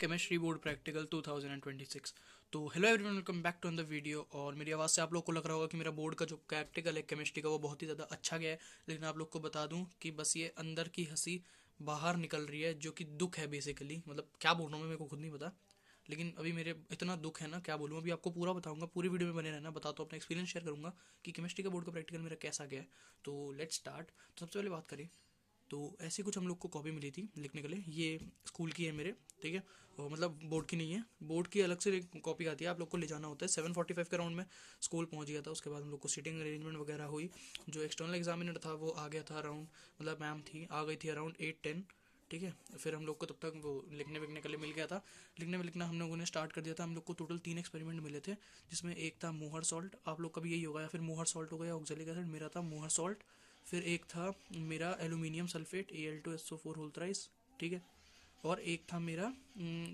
Chemistry board practical 2026। तो hello everyone, welcome back to the video. और मेरी आवाज़ से आप लोग को लग रहा होगा कि मेरा बोर्ड का जो प्रैक्टिकल है केमिस्ट्री का वो बहुत ही ज़्यादा अच्छा गया है। लेकिन आप लोग को बता दूं कि बस ये अंदर की हंसी बाहर निकल रही है, जो कि दुख है बेसिकली। मतलब क्या बोल रहा हूँ मैं, मेरे को खुद नहीं पता। लेकिन अभी मेरे इतना दुख है ना, क्या बोलूँ। अभी आपको पूरा बताऊंगा, पूरी वीडियो में बने रहना, बताता हूँ, अपना एक्सपीरियंस शेयर करूंगा कि केमिस्ट्री का बोर्ड का प्रैक्टिकल मेरा कैसा गया है। तो लेट्स स्टार्ट। तो सबसे पहले बात करें तो ऐसी कुछ हम लोग को कॉपी मिली थी लिखने के लिए। ये स्कूल की है मेरे, ठीक है। और मतलब बोर्ड की नहीं है, बोर्ड की अलग से एक कॉपी आती है, आप लोग को ले जाना होता है। 7:45 के राउंड में स्कूल पहुंच गया था। उसके बाद हम लोग को सीटिंग अरेंजमेंट वगैरह हुई। जो एक्सटर्नल एग्जामिनर था वो आ गया था अराउंड, मतलब मैम थी, आ गई थी अराउंड 8-10, ठीक है। फिर हम लोग को तब तक वो लिखने विखने के लिए मिल गया था। लिखने में लिखना हम लोगों ने स्टार्ट कर दिया था। हम लोग को टोटल 3 एक्सपेरिमेंट मिले थे, जिसमें एक था मोहर सॉल्ट, आप लोग का भी यही होगा, या फिर मोहर सॉल्ट हो गया ऑक्जेलिक एसिड। मेरा था मोहर सॉल्ट। फिर एक था मेरा aluminium sulphate Al2SO4 whole thrice, ठीक है। और एक था मेरा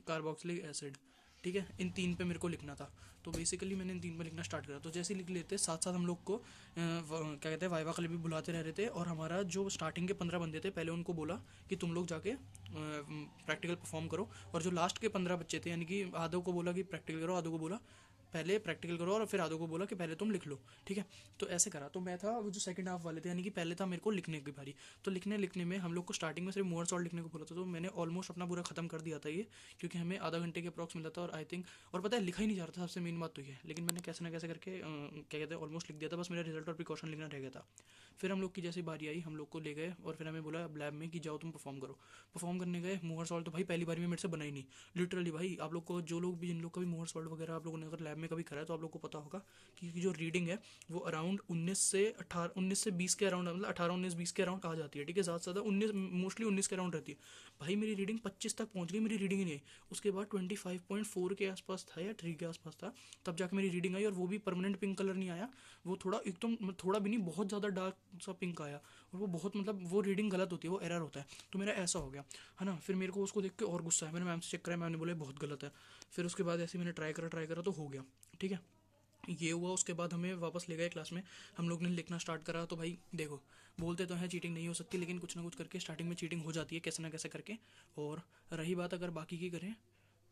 कार्बोक्सिलिक एसिड, ठीक है। इन तीन पे मेरे को लिखना था। तो बेसिकली मैंने इन तीन पे लिखना स्टार्ट करा। तो जैसे लिख लेते साथ साथ हम लोग को क्या कहते हैं, वाइवा के लिए भी बुलाते रह रहे थे। और हमारा जो स्टार्टिंग के 15 बंदे थे, पहले उनको बोला कि तुम लोग जाके प्रैक्टिकल परफॉर्म करो। और जो लास्ट के 15 बच्चे थे, यानी कि आधो को बोला कि प्रैक्टिकल करो, आधो को बोला पहले प्रैक्टिकल करो, और फिर आधो को बोला कि पहले तुम लिख लो, ठीक है। तो ऐसे करा। तो मैं था वो जो सेकंड हाफ वाले थे, यानी कि पहले था मेरे को लिखने की बारी। तो लिखने लिखने में हम लोग को स्टार्टिंग में सिर्फ मोअर सॉल्ट लिखने को बोला था, तो मैंने ऑलमोस्ट अपना पूरा खत्म कर दिया था ये, क्योंकि हमें आधा घंटे के अप्रॉक्स मिला था। और आई थिंक, और पता है, लिखा ही नहीं जा रहा था, सबसे मेन बात तो ये है। लेकिन मैंने कैसे ना कैसे करके क्या कहते हैं, ऑलमोस्ट लिख दिया था। बस मेरा रिजल्ट और प्रिकॉशन लिखना रह गया था। फिर हम लोग की जैसी बारी आई, हम लोग को ले गए और फिर हमें बोला लैब में कि जाओ तुम परफॉर्म करो। परफॉर्म करने गए। मोहर सॉल्ट तो भाई पहली बारी में मेरे से बना ही नहीं, लिटरली। भाई आप लोग को, जो लोग भी, जिन लोग का भी मोहर सॉल्ट वगैरह आप लोगों ने अगर लैब में कभी करा है, तो आप लोग को पता होगा कि जो रीडिंग है वो अराउंड 19 से 20 के अराउंड, मतलब 18, 19, 20 के अराउंड आ जाती है, ठीक है। ज़्यादा से ज़्यादा 19, मोस्टली 19 के अराउंड रहती है। भाई मेरी रीडिंग 25 तक पहुंच गई, मेरी रीडिंग ही नहीं आई। उसके बाद 25.4 के आसपास था या 3 के आसपास था, तब जाके मेरी रीडिंग आई। और वो भी परमानेंट पिंक कलर नहीं आया, वो थोड़ा एकदम, थोड़ा भी नहीं, बहुत ज़्यादा डार्क सा पिंक आया। और वो बहुत, मतलब वो रीडिंग गलत होती है, वो एरर होता है। तो मेरा ऐसा हो गया, है ना। फिर मेरे को उसको देख के और गुस्सा है। मैंने मैम से चेक कराया, मैम ने बोला बहुत गलत है। फिर उसके बाद ऐसे मैंने ट्राई करा तो हो गया, ठीक है। ये हुआ। उसके बाद हमें वापस ले गए क्लास में। हम लोग ने लिखना स्टार्ट करा। तो भाई देखो, बोलते तो हैं चीटिंग नहीं हो सकती, लेकिन कुछ ना कुछ करके स्टार्टिंग में चीटिंग हो जाती है, कैसे ना कैसे करके। और रही बात अगर बाकी की करें,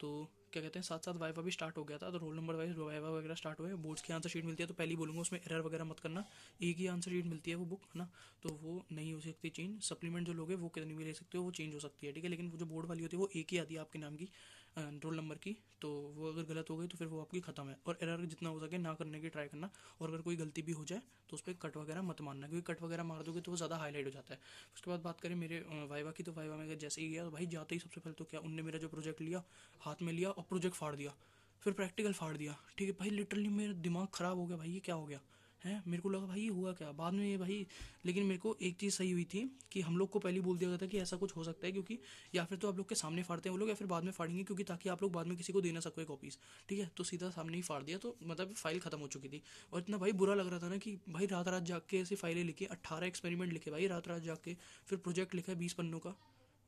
तो क्या कहते हैं, साथ साथ वाइवा भी स्टार्ट हो गया था। तो रोल नंबर वाइज वाइवा वगैरह स्टार्ट हुए। बोर्ड्स की आंसर शीट मिलती है, तो पहले ही बोलूँगा उसमें एरर वगैरह मत करना। एक ही आंसर शीट मिलती है वो बुक, है ना। तो वो नहीं हो सकती चेंज। सप्लीमेंट जो लोगे वो कितनी भी ले सकते हो, वो चेंज हो सकती है, ठीक है। लेकिन वो जो बोर्ड वाली होती है वो एक ही आती है आपके नाम की, रोल नंबर की। तो वो अगर गलत हो गई तो फिर वो आपकी ख़त्म है। और एरर जितना हो सके ना करने की ट्राई करना। और अगर कोई गलती भी हो जाए तो उस पर कट वगैरह मत मारना, क्योंकि कट वगैरह मार दोगे तो वो ज़्यादा हाईलाइट हो जाता है। उसके बाद बात करें मेरे वाइवा की, तो वाइवा में जैसे ही गया, तो भाई जाते ही सबसे पहले तो क्या, उनने मेरा जो प्रोजेक्ट लिया, हाथ में लिया और प्रोजेक्ट फाड़ दिया। फिर प्रैक्टिकल फाड़ दिया, ठीक है। भाई लिटरली मेरा दिमाग ख़राब हो गया, भाई ये क्या हो गया है। मेरे को लगा भाई ये हुआ क्या बाद में, ये भाई। लेकिन मेरे को एक चीज़ सही हुई थी कि हम लोग को पहले ही बोल दिया गया था कि ऐसा कुछ हो सकता है, क्योंकि या फिर तो आप लोग के सामने फाड़ते हैं वो लोग, या फिर बाद में फाड़ेंगे, क्योंकि ताकि आप लोग बाद में किसी को दे ना सको कॉपीज़, ठीक है। तो सीधा सामने ही फाड़ दिया, तो मतलब फाइल खत्म हो चुकी थी। और इतना भाई बुरा लग रहा था ना कि भाई रात रात जाग के ऐसी फाइलें लिखी, 18 एक्सपेरिमेंट लिखे भाई रात रात जाग के। फिर प्रोजेक्ट लिखा है 20 पन्नों का,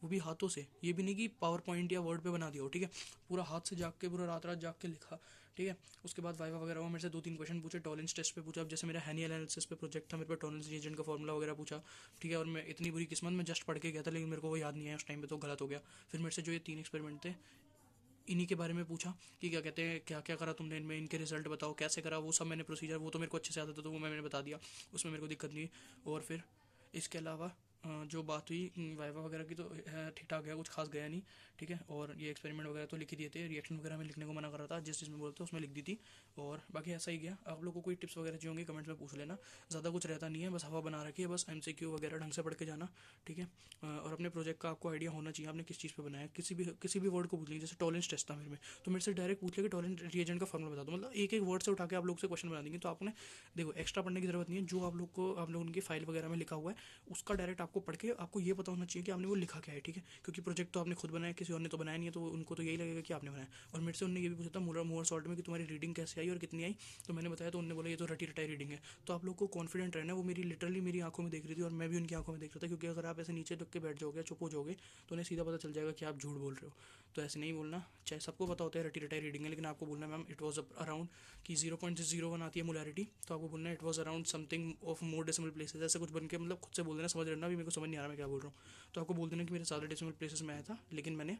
वो भी हाथों से। ये भी नहीं कि पावर पॉइंट या वर्ड पे बना दिया हो, ठीक है। पूरा हाथ से जाग के, पूरा रात रात जाग के लिखा, ठीक है। उसके बाद वाइवा वगैरह हुआ, मेरे से 2-3 क्वेश्चन पूछे, टॉलेंस टेस्ट पे पूछा। अब जैसे मेरा हैनी एनालिसिस पे प्रोजेक्ट था, मेरे पे टॉलेंस रिएजेंट का फॉर्मूला वगैरह पूछा, ठीक है। और मैं इतनी बुरी किस्मत में जस्ट पढ़ के गया था, लेकिन मेरे को वो याद नहीं है उस टाइम पे, तो गलत हो गया। फिर मेरे से जो ये 3 एक्सपेरिमेंट थे, इन्हीं के बारे में पूछा कि क्या कहते हैं, क्या क्या करा तुमने इनमें, इनके रिजल्ट बताओ कैसे करा। वो सब मैंने प्रोसीजर, वो तो मेरे को अच्छे से आता था, तो वो मैंने बता दिया, उसमें मेरे को दिक्कत नहीं। और फिर इसके अलावा जो बात हुई वाइवा वगैरह की, तो ठीक ठाक गया, कुछ खास गया नहीं, ठीक है। और ये एक्सपेरिमेंट वगैरह तो लिख ही दिए थे, रिएक्शन वगैरह में लिखने को मना कर रहा था, जिस चीज़ में बोलते उसमें लिख दी थी। और बाकी ऐसा ही गया। आप लोगों को कोई टिप्स वगैरह चाहिए होंगे कमेंट्स में पूछ लेना। ज़्यादा कुछ रहता नहीं है, बस हवा बना रखी है, बस MCQ वगैरह ढंग से पढ़ के जाना, ठीक है। और अपने प्रोजेक्ट का आपको आइडिया होना चाहिए, आपने किस चीज़ पे बनाया है। किसी भी वर्ड को पूछ लीजिए, जैसे टॉलेंस टेस्ट था मेरे में, तो मेरे से डायरेक्ट पूछ लिया कि टॉलेंस रिएजेंट का फॉर्मूला बता दो। मतलब एक एक वर्ड से उठा के आप लोग से क्वेश्चन बना देंगे। तो आपने देखो एक्स्ट्रा पढ़ने की जरूरत नहीं है, जो आप लोगों की फाइल वगैरह में लिखा हुआ है उसका डायरेक्ट आपको पढ़ के आपको ये पता होना चाहिए कि आपने वो लिखा क्या है, ठीक है। क्योंकि प्रोजेक्ट तो आपने खुद बनाया, किसी और ने तो बनाया नहीं है, तो उनको तो यही लगेगा कि आपने बनाया। और मेरे से उन्होंने ये भी पूछा था मोर सॉल्ट में कि तुम्हारी रीडिंग कैसे आई और कितनी आई। तो मैंने बताया, तो उन्होंने बोला ये तो रटी रटाई रीडिंग है। तो आप लोग को कॉन्फिडेंट रहना है। वो मेरी लिटरली मेरी आंखों में देख रही थी, और मैं भी उनकी आंखों में देख रहा था, क्योंकि अगर आप ऐसे नीचे तक के बैठ जाओगे, चुप हो जाओगे, तो उन्हें सीधा पता चल जाएगा कि आप झूठ बोल रहे हो। तो ऐसे नहीं बोलना। चाहे सबको पता होता है रटी रटाई रीडिंग है, लेकिन आपको बोलना है मैम इट वॉज अराउंड कि 0.01 आती है मोलारिटी, तो आपको बोलना है it was around something of more decimal places, ऐसे कुछ बन के, मतलब खुद से बोल देना, समझ लेना भी मेरे को समझ नहीं आ रहा मैं क्या बोल रहा हूँ, तो आपको बोल देना कि मेरे ज़्यादा डेसिमल प्लेसेस में आया था, लेकिन मैंने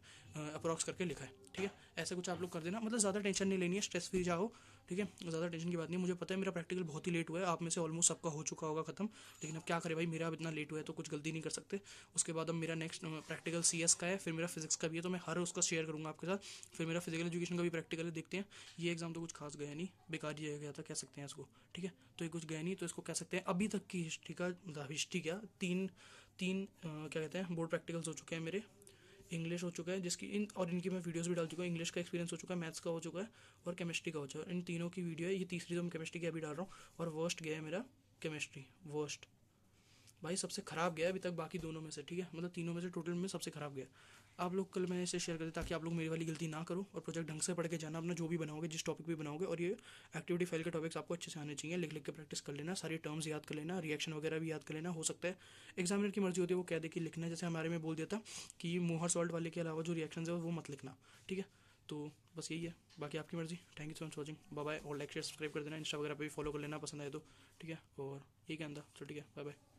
अप्रॉक्स करके लिखा है, ठीक है। ऐसा कुछ आप लोग कर देना, मतलब ज़्यादा टेंशन नहीं लेनी है, स्ट्रेस फ्री जाओ, ठीक है। ज़्यादा टेंशन की बात नहीं है। मुझे पता है मेरा प्रैक्टिकल बहुत ही लेट हुआ है, आप में से ऑलमोस्ट सबका हो चुका होगा खत्म, लेकिन अब क्या करें भाई, मेरा अब इतना लेट हुआ है तो कुछ गलती नहीं कर सकते। उसके बाद अब मेरा नेक्स्ट प्रैक्टिकल CS का है, फिर मेरा फिजिक्स का भी है, तो मैं हर उसका शेयर करूँगा आपके साथ। फिर मेरा फिजिकल एजुकेशन का भी प्रैक्टिकल है, देखते हैं। ये एग्जाम तो कुछ खास गया नहीं, बेकार ही गया था कह सकते हैं इसको, ठीक है। तो ये कुछ गया नहीं, तो इसको कह सकते हैं अभी तक की हिस्ट्री का, मतलब हिस्ट्री क्या, तीन तीन क्या कहते हैं, बोर्ड प्रैक्टिकल्स हो चुके हैं मेरे। इंग्लिश हो चुका है, जिसकी इनकी मैं वीडियोस भी डाल चुका हूँ। इंग्लिश का एक्सपीरियंस हो चुका है, मैथ्स का हो चुका है, और केमिस्ट्री का हो चुका है। इन तीनों की वीडियो है, ये तीसरी तो मैं केमिस्ट्री की अभी डाल रहा हूँ। और वर्स्ट गया है मेरा केमिस्ट्री, वर्स्ट भाई, सबसे ख़राब गया अभी तक बाकी दोनों में से, ठीक है। मतलब तीनों में से टोटल में सबसे ख़राब गया। आप लोग कल मैं इसे शेयर कर दें ताकि आप लोग मेरी वाली गलती ना करो, और प्रोजेक्ट ढंग से पढ़ के जाना अपना, जो भी बनाओगे, जिस टॉपिक भी बनाओगे। और ये एक्टिविटी फाइल के टॉपिक्स आपको अच्छे से आने चाहिए, लिख लिख के प्रैक्टिस कर लेना, सारी टर्म्स याद कर लेना, रिएक्शन वगैरह भी याद कर लेना। हो सकता है एग्जामिनर की मर्जी होती है, वो कह दे कि लिखना है, जैसे हमारे में बोल दिया था कि मोहर सॉल्ट वाले के अलावा जो रिएक्शन है वो मत लिखना, ठीक है। तो बस यही है, बाकी आपकी मर्जी। Thank you so much watching, bye bye. और लाइक शेयर सब्सक्राइब कर देना, इंस्टा वगैरह पे भी फॉलो कर लेना पसंद आए तो, ठीक है। और यही कहना था, तो ठीक है, बाय बाय।